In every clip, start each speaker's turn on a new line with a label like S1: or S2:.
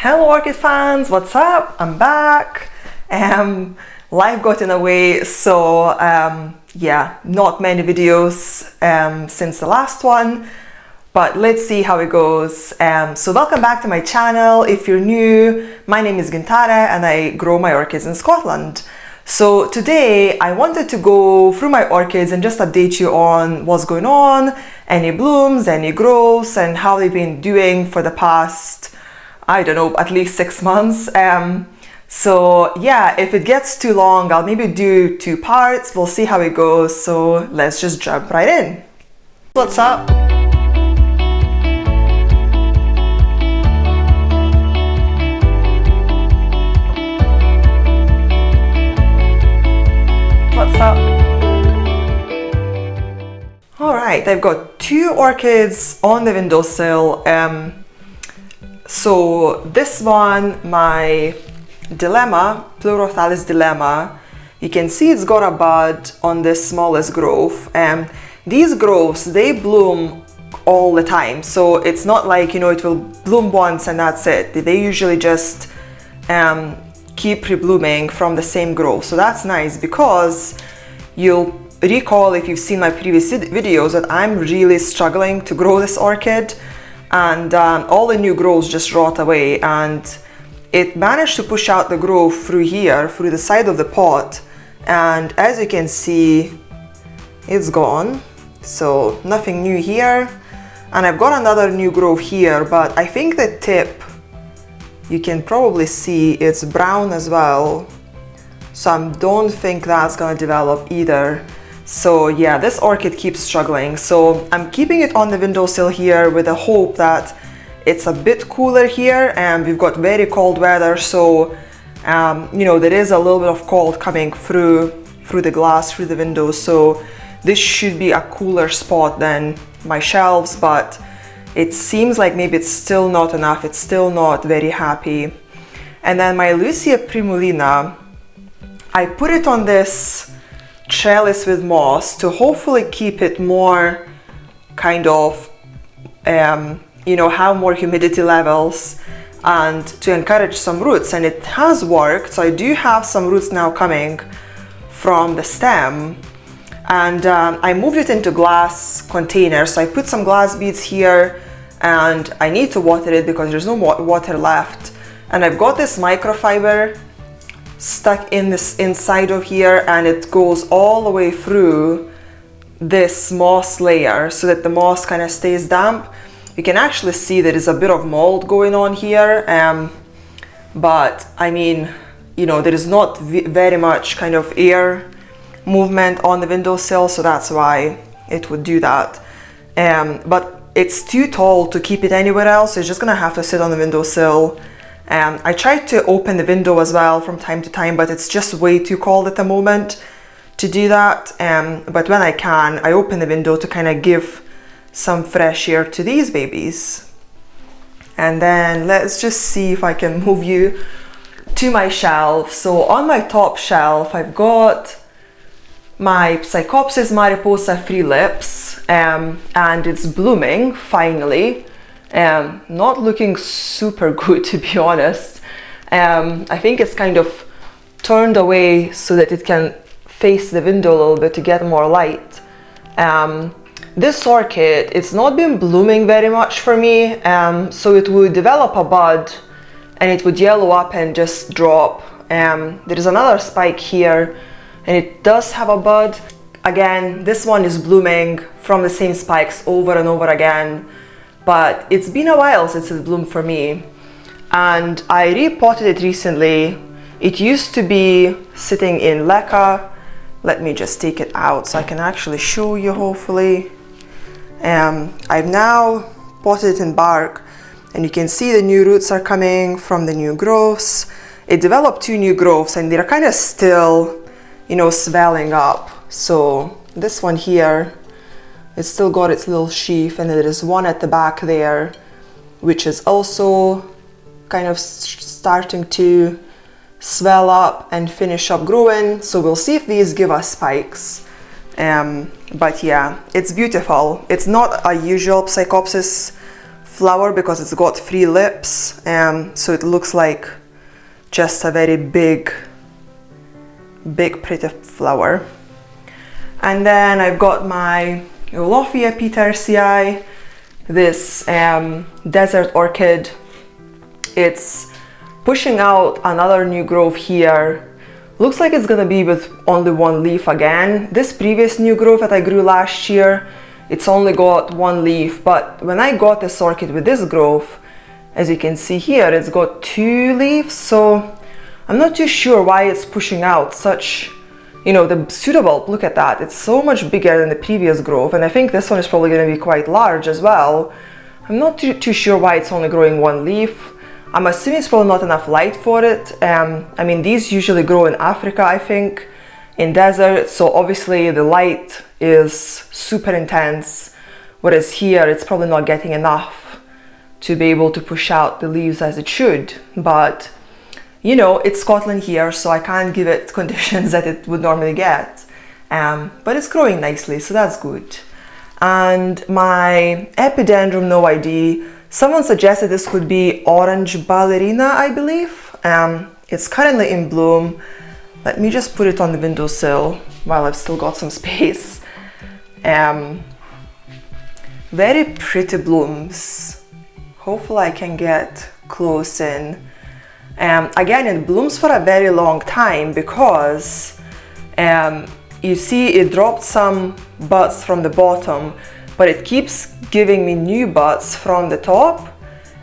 S1: Hello orchid fans, what's up? I'm back. Life got in the way, so yeah, not many videos since the last one, but let's see how it goes. So welcome back to my channel. If you're new, my name is Gintara and I grow my orchids in Scotland. So today I wanted to go through my orchids and just update you on what's going on, any blooms, any growths, and how they've been doing for the past, I don't know, at least 6 months. So yeah, if it gets too long, I'll maybe do 2 parts. We'll see how it goes. So let's just jump right in. What's up? What's up? All right, I've got 2 orchids on the windowsill. So this one, my dilemma, Pleurothallis dilemma, you can see it's got a bud on this smallest growth. These growths, they bloom all the time. So it's not like, you know, it will bloom once and that's it. They usually just keep reblooming from the same growth. So that's nice, because you'll recall, if you've seen my previous videos, that I'm really struggling to grow this orchid, and all the new growths just rot away, and it managed to push out the growth through here, through the side of the pot, and as you can see, it's gone. So nothing new here, and I've got another new growth here, but I think the tip, you can probably see it's brown as well, so I don't think that's gonna develop either. So yeah, this orchid keeps struggling. So I'm keeping it on the windowsill here with the hope that it's a bit cooler here, and we've got very cold weather, so you know, there is a little bit of cold coming through the glass, through the window, so this should be a cooler spot than my shelves, but it seems like maybe it's still not enough. It's still not very happy. And then my Lucia Primulina, I put it on this trellis with moss to hopefully keep it more kind of you know, have more humidity levels and to encourage some roots, and it has worked. So I do have some roots now coming from the stem, and I moved it into glass containers. So I put some glass beads here, and I need to water it because there's no water left, and I've got this microfiber stuck in this inside of here, and it goes all the way through this moss layer so that the moss kind of stays damp. You can actually see there is a bit of mold going on here, but I mean, you know, there is not very much kind of air movement on the windowsill, so that's why it would do that. But it's too tall to keep it anywhere else, so it's just gonna have to sit on the windowsill. I tried to open the window as well from time to time, but it's just way too cold at the moment to do that. But when I can, I open the window to kind of give some fresh air to these babies. And then let's just see if I can move you to my shelf. So on my top shelf, I've got my Psychopsis mariposa free lips, and it's blooming finally. Not looking super good, to be honest. I think it's kind of turned away so that it can face the window a little bit to get more light. This orchid, it's not been blooming very much for me, so it would develop a bud and it would yellow up and just drop. There is another spike here and it does have a bud. Again, this one is blooming from the same spikes over and over again, but it's been a while since it bloomed for me. And I repotted it recently. It used to be sitting in leca. Let me just take it out so I can actually show you, hopefully. I've now potted it in bark, and you can see the new roots are coming from the new growths. It developed 2 new growths and they're kind of still, you know, swelling up. So this one here, it's still got its little sheath, and there is one at the back there, which is also kind of starting to swell up and finish up growing. So we'll see if these give us spikes. But yeah, it's beautiful. It's not a usual Psychopsis flower because it's got 3 lips, so it looks like just a very big pretty flower. And then I've got my Orchidia Peter CI, this desert orchid. It's pushing out another new growth here. Looks like it's gonna be with only 1 leaf again. This previous new growth that I grew last year, it's only got 1 leaf, but when I got this orchid with this growth, as you can see here, it's got 2 leaves, so I'm not too sure why it's pushing out such, you know, the pseudobulb, look at that, it's so much bigger than the previous growth, and I think this one is probably going to be quite large as well. I'm not too sure why it's only growing 1 leaf. I'm assuming it's probably not enough light for it. I mean, these usually grow in Africa, I think, in desert, so obviously the light is super intense, whereas here it's probably not getting enough to be able to push out the leaves as it should. But you know, it's Scotland here, so I can't give it conditions that it would normally get, but it's growing nicely, so that's good. And my Epidandrum no ID, someone suggested this could be orange ballerina, I believe. It's currently in bloom. Let me just put it on the windowsill while I've still got some space. Very pretty blooms. Hopefully I can get close in. Again, it blooms for a very long time because you see it dropped some buds from the bottom, but it keeps giving me new buds from the top,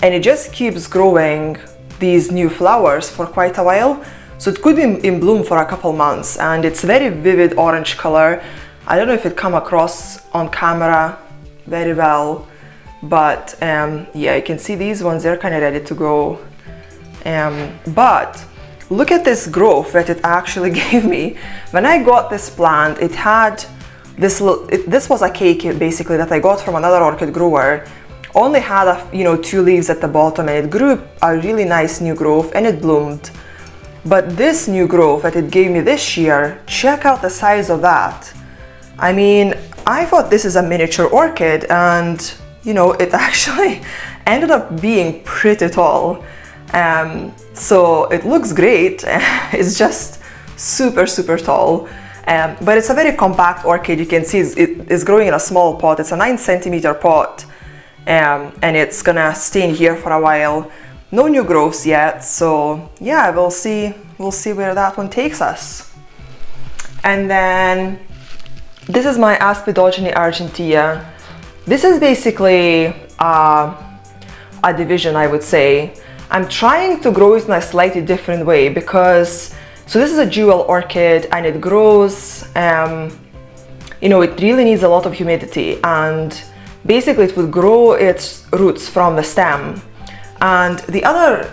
S1: and it just keeps growing these new flowers for quite a while. So it could be in bloom for a couple months, and it's very vivid orange color. I don't know if it come across on camera very well, but yeah, you can see these ones, they're kind of ready to go. But look at this growth that it actually gave me. When I got this plant, it had this little, this was a cake basically that I got from another orchid grower. Only had a, 2 leaves at the bottom, and it grew a really nice new growth and it bloomed. But this new growth that it gave me this year, check out the size of that. I mean, I thought this is a miniature orchid, and it actually ended up being pretty tall. So it looks great. It's just super tall, but it's a very compact orchid. You can see it is growing in a small pot. It's a 9-centimeter pot, and it's gonna stay in here for a while. No new growths yet, so yeah, we'll see where that one takes us. And then this is my Espadogeny Argentia. This is basically a division, I would say. I'm trying to grow it in a slightly different way because, so this is a jewel orchid and it grows, it really needs a lot of humidity, and basically it would grow its roots from the stem. And the other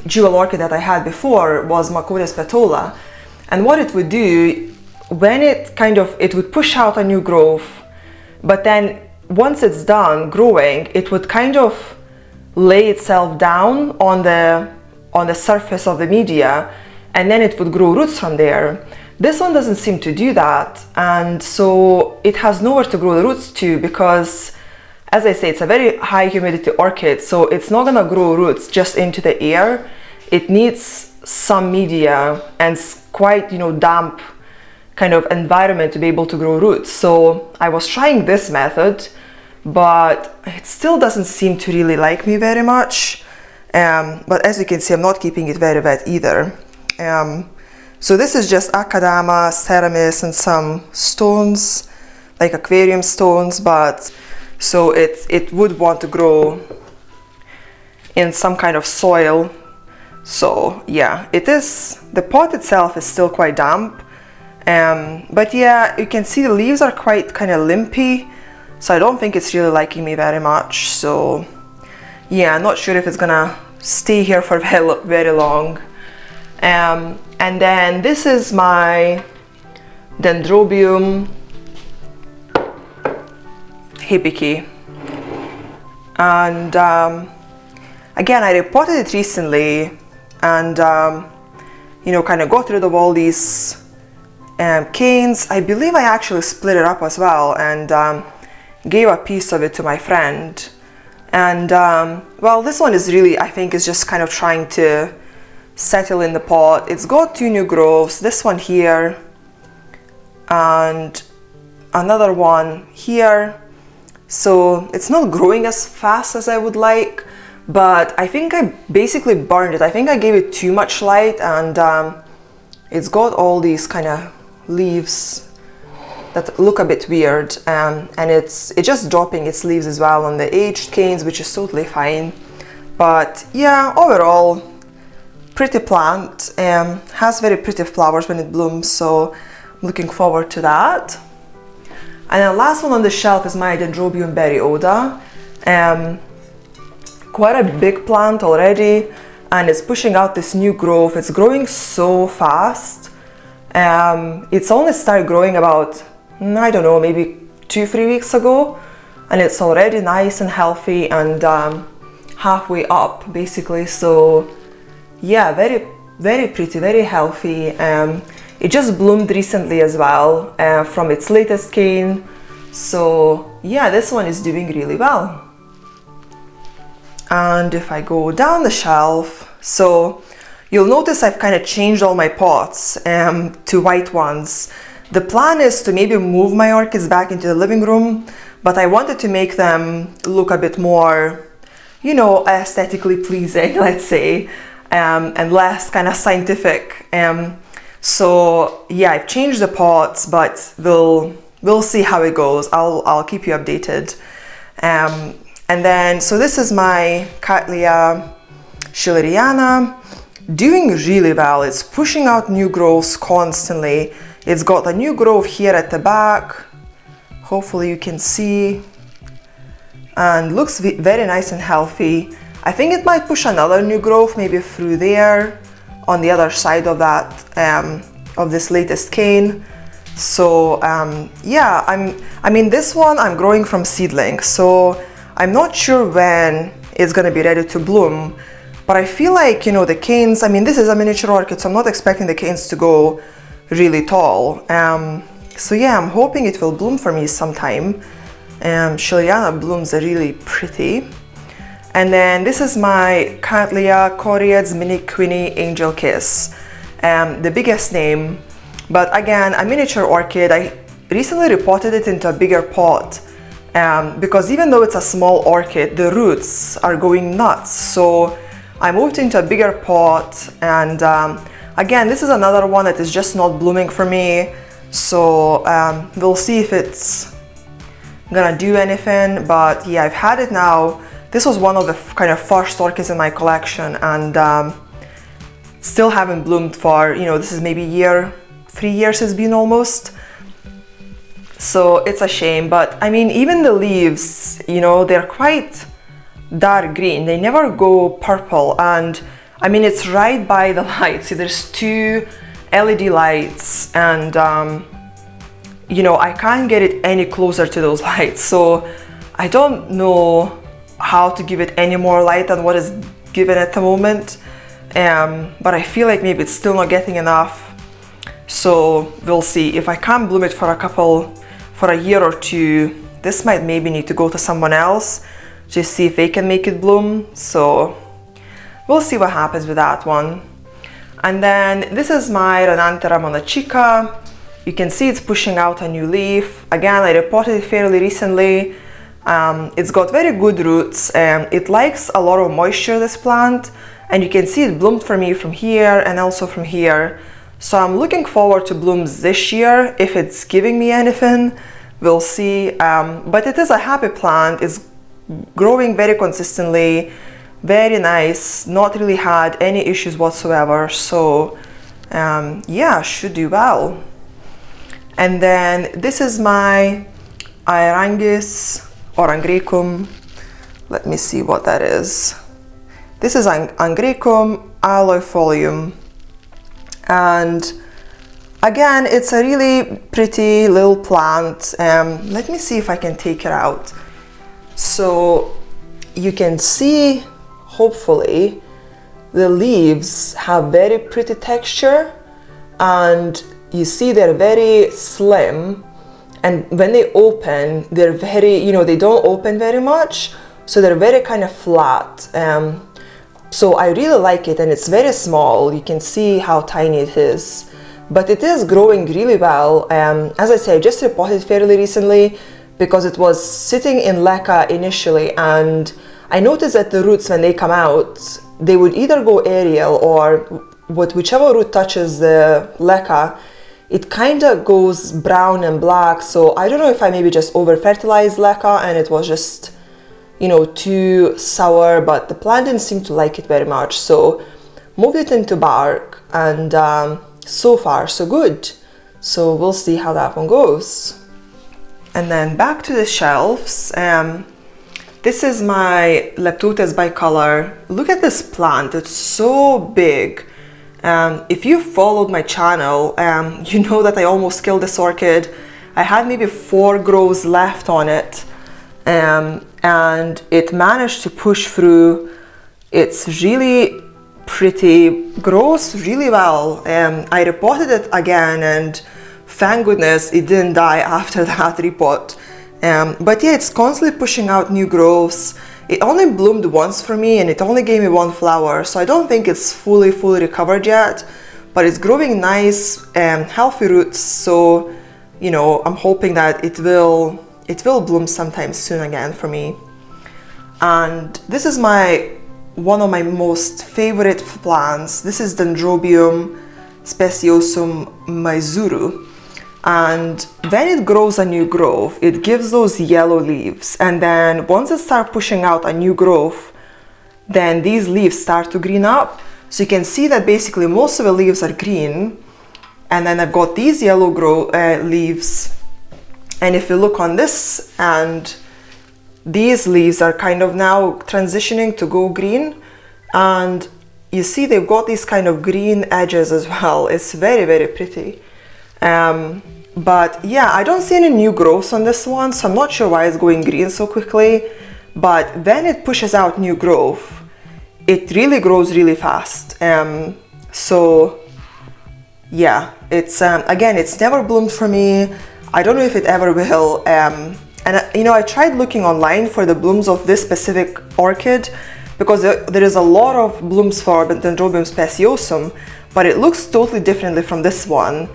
S1: jewel orchid that I had before was Macodes petola, and what it would do, when it would push out a new growth, but then once it's done growing, it would kind of lay itself down on the surface of the media, and then it would grow roots from there. This one doesn't seem to do that, and so it has nowhere to grow the roots to, because as I say, it's a very high humidity orchid, so it's not gonna grow roots just into the air. It needs some media and quite damp kind of environment to be able to grow roots. So I was trying this method, but it still doesn't seem to really like me very much. But as you can see, I'm not keeping it very wet either. So this is just Akadama, Ceramis, and some stones, like aquarium stones, but so it would want to grow in some kind of soil. So yeah, the pot itself is still quite damp. But yeah, you can see the leaves are quite kind of limpy, so I don't think it's really liking me very much. So yeah, I'm not sure if it's gonna stay here for very long. And then this is my Dendrobium Hibiki, and again, I repotted it recently, and kind of got rid of all these canes. I believe I actually split it up as well and gave a piece of it to my friend, And well, this one is really, I think, is just kind of trying to settle in the pot. It's got 2 new growths, this one here and another one here. So it's not growing as fast as I would like, but I think I basically burned it. I think I gave it too much light, and it's got all these kind of leaves that look a bit weird, and it's just dropping its leaves as well on the aged canes, which is totally fine. But yeah, overall, pretty plant, has very pretty flowers when it blooms, so I'm looking forward to that. And the last one on the shelf is my Dendrobium Berry Oda. Quite a big plant already, and it's pushing out this new growth. It's growing so fast. It's only started growing about, I don't know, maybe 2-3 weeks ago, and it's already nice and healthy and halfway up basically. So yeah, very, very pretty, very healthy. It just bloomed recently as well from its latest cane. So yeah, this one is doing really well. And if I go down the shelf, so you'll notice I've kind of changed all my pots to white ones. The plan is to maybe move my orchids back into the living room, but I wanted to make them look a bit more, you know, aesthetically pleasing, let's say, and less kind of scientific. So yeah, I've changed the pots, but we'll see how it goes. I'll keep you updated. And then, so this is my Cattleya Chileana, doing really well. It's pushing out new growths constantly. It's got a new growth here at the back. Hopefully you can see, and looks very nice and healthy. I think it might push another new growth maybe through there on the other side of that, of this latest cane. So yeah, I mean this one I'm growing from seedling, so I'm not sure when it's gonna be ready to bloom, but I feel like, you know, the canes, I mean this is a miniature orchid, so I'm not expecting the canes to go really tall. So yeah, I'm hoping it will bloom for me sometime. Chileana blooms are really pretty. And then this is my Cattleya Mini Queenie Angel Kiss, the biggest name, but again, a miniature orchid. I recently repotted it into a bigger pot because even though it's a small orchid, the roots are going nuts. So I moved into a bigger pot, and again, this is another one that is just not blooming for me. So we'll see if it's gonna do anything, but yeah, I've had it now. This was one of the kind of first orchids in my collection, and still haven't bloomed for, you know, this is maybe 3 years it's been almost. So it's a shame, but I mean, even the leaves, you know, they're quite dark green. They never go purple, and I mean, it's right by the lights. See, there's 2 LED lights, and you know, I can't get it any closer to those lights, so I don't know how to give it any more light than what is given at the moment, but I feel like maybe it's still not getting enough. So we'll see. If I can't bloom it for a year or 2, this might maybe need to go to someone else, just see if they can make it bloom. So we'll see what happens with that one. And then this is my Ranantra Monchica. You can see it's pushing out a new leaf. Again, I repotted it fairly recently. It's got very good roots. It likes a lot of moisture, this plant, and you can see it bloomed for me from here and also from here. So I'm looking forward to blooms this year. If it's giving me anything, we'll see. But it is a happy plant. It's growing very consistently, very nice, not really had any issues whatsoever. So yeah, should do well. And then this is my Irangis or Angraecum. Let me see what that is. This is Angraecum alloifolium, and again, it's a really pretty little plant. Let me see if I can take it out. So you can see, hopefully, the leaves have very pretty texture, and you see they're very slim, and when they open, they're very, you know, they don't open very much, so they're very kind of flat. So I really like it, and it's very small. You can see how tiny it is, but it is growing really well. As I say, I just repotted fairly recently because it was sitting in leca initially, and I noticed that the roots, when they come out, they would either go aerial, or whichever root touches the leca, it kind of goes brown and black. So I don't know if I maybe just over fertilized leca and it was just, you know, too sour, but the plant didn't seem to like it very much. So moved it into bark, and so far so good. So we'll see how that one goes. And then back to the shelves. This is my Latus By Colour. Look at this plant, it's so big. If you followed my channel, you know that I almost killed this orchid. I had maybe 4 grows left on it, and it managed to push through. It's really pretty, grows really well. I repotted it again, and thank goodness it didn't die after that repot. But yeah, it's constantly pushing out new growths. It only bloomed once for me, and it only gave me 1 flower, so I don't think it's fully recovered yet, but it's growing nice, healthy roots. So, you know, I'm hoping that it will bloom sometime soon again for me. And this is one of my most favorite plants. This is Dendrobium speciosum maizuru. And when it grows a new growth, it gives those yellow leaves, and then once it starts pushing out a new growth, then these leaves start to green up. So you can see that basically most of the leaves are green, and then I've got these yellow leaves, and if you look on this, and these leaves are kind of now transitioning to go green, and you see they've got these kind of green edges as well. It's very pretty. But yeah, I don't see any new growths on this one, so I'm not sure why it's going green so quickly. But when it pushes out new growth, it really grows really fast. So yeah, it's again, it's never bloomed for me. I don't know if it ever will. And you know, I tried looking online for the blooms of this specific orchid, because there is a lot of blooms for Dendrobium speciosum, but it looks totally differently from this one.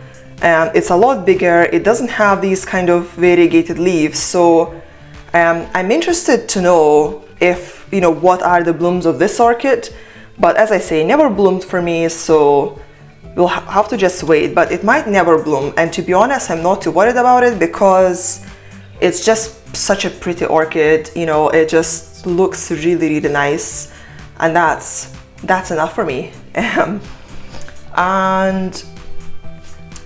S1: It's a lot bigger. It doesn't have these kind of variegated leaves. So I'm interested to know if, you know, what are the blooms of this orchid. But as I say, never bloomed for me, so we'll have to just wait. But it might never bloom. And to be honest, I'm not too worried about it, because it's just such a pretty orchid. You know, it just looks really nice, and that's enough for me. And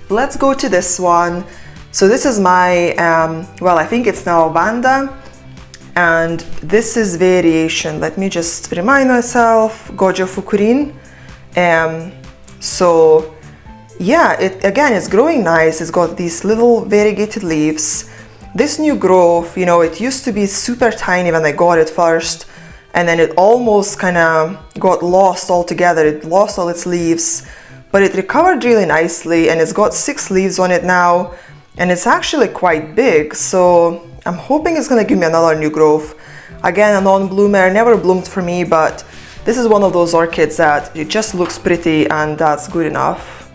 S1: let's go to this one. So this is my, well, I think it's now abanda, and this is variation. Let me just remind myself, Gojo Fukurin. So yeah, again, it's growing nice. It's got these little variegated leaves. This new growth, you know, it used to be super tiny when I got it first, and then it almost kind of got lost altogether. It lost all its leaves. But it recovered really nicely, and it's got 6 leaves on it now, and it's actually quite big. So I'm hoping it's gonna give me another new growth. Again, a non-bloomer, never bloomed for me, but this is one of those orchids that it just looks pretty, and that's good enough.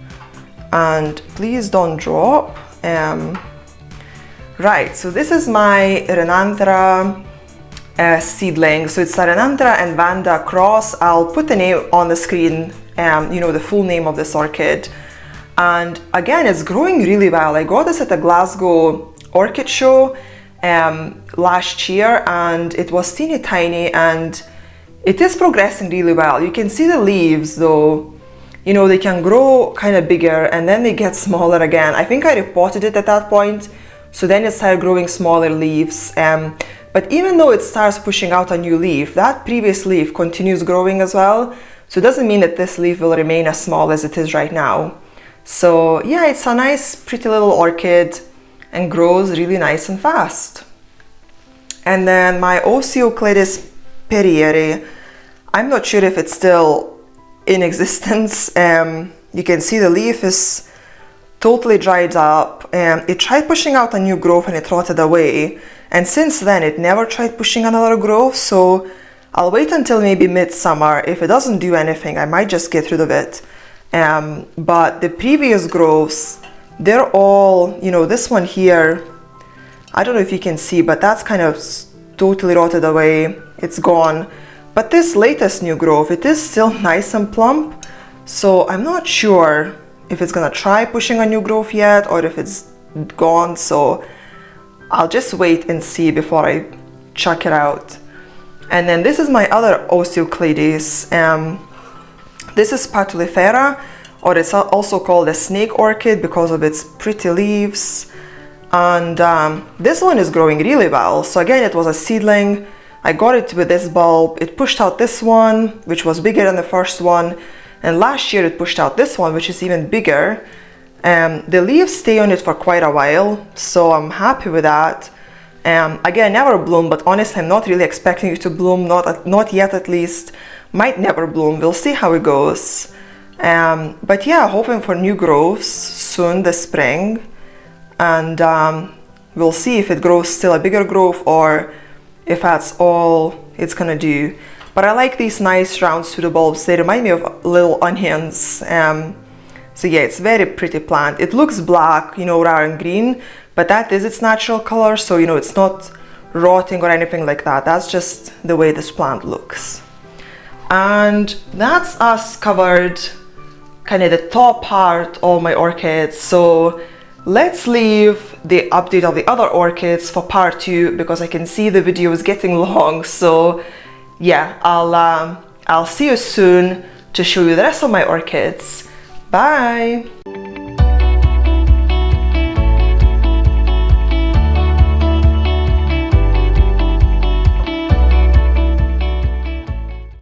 S1: And please don't drop. Right, so this is my renantra seedling. So it's a renantra and vanda cross. I'll put the name on the screen, you know, the full name of this orchid. And again, it's growing really well. I got this at the Glasgow Orchid Show last year, and it was teeny tiny, and it is progressing really well. You can see the leaves though, you know, they can grow kind of bigger and then they get smaller again. I think I repotted it at that point, so then it started growing smaller leaves. But even though it starts pushing out a new leaf, that previous leaf continues growing as well. So it doesn't mean that this leaf will remain as small as it is right now. So yeah, it's a nice, pretty little orchid and grows really nice and fast. And then my Oceocladis perieri, I'm not sure if it's still in existence. You can see the leaf is totally dried up. It tried pushing out a new growth and it rotted away. and since then it never tried pushing another growth, so I'll wait until maybe midsummer. If it doesn't do anything, I might just get rid of it. But the previous growths, they're all, you know, this one here, I don't know if you can see, but that's kind of totally rotted away. It's gone. But this latest new growth, it is still nice and plump. So I'm not sure if it's gonna try pushing a new growth yet or if it's gone. So I'll just wait and see before I chuck it out. And then this is my other Osteocleides. This is Patulifera, or it's also called a snake orchid because of its pretty leaves. And this one is growing really well. So again, it was a seedling. I got it with this bulb. It pushed out this one, which was bigger than the first one. And last year it pushed out this one, which is even bigger. The leaves stay on it for quite a while, so I'm happy with that. Again, never bloom, but honestly, I'm not really expecting it to bloom, not yet at least. Might never bloom, we'll see how it goes. But yeah, hoping for new growths soon this spring. And we'll see if it grows still a bigger growth or if that's all it's gonna do. But I like these nice round pseudobulbs. They remind me of little onions. So yeah, it's very pretty plant. It looks black, you know, rather than green, but that is its natural color. So, you know, it's not rotting or anything like that. That's just the way this plant looks. And that's us covered kind of the top part of my orchids. So let's leave the update of the other orchids for part 2 because I can see the video is getting long. So yeah, I'll see you soon to show you the rest of my orchids. Bye!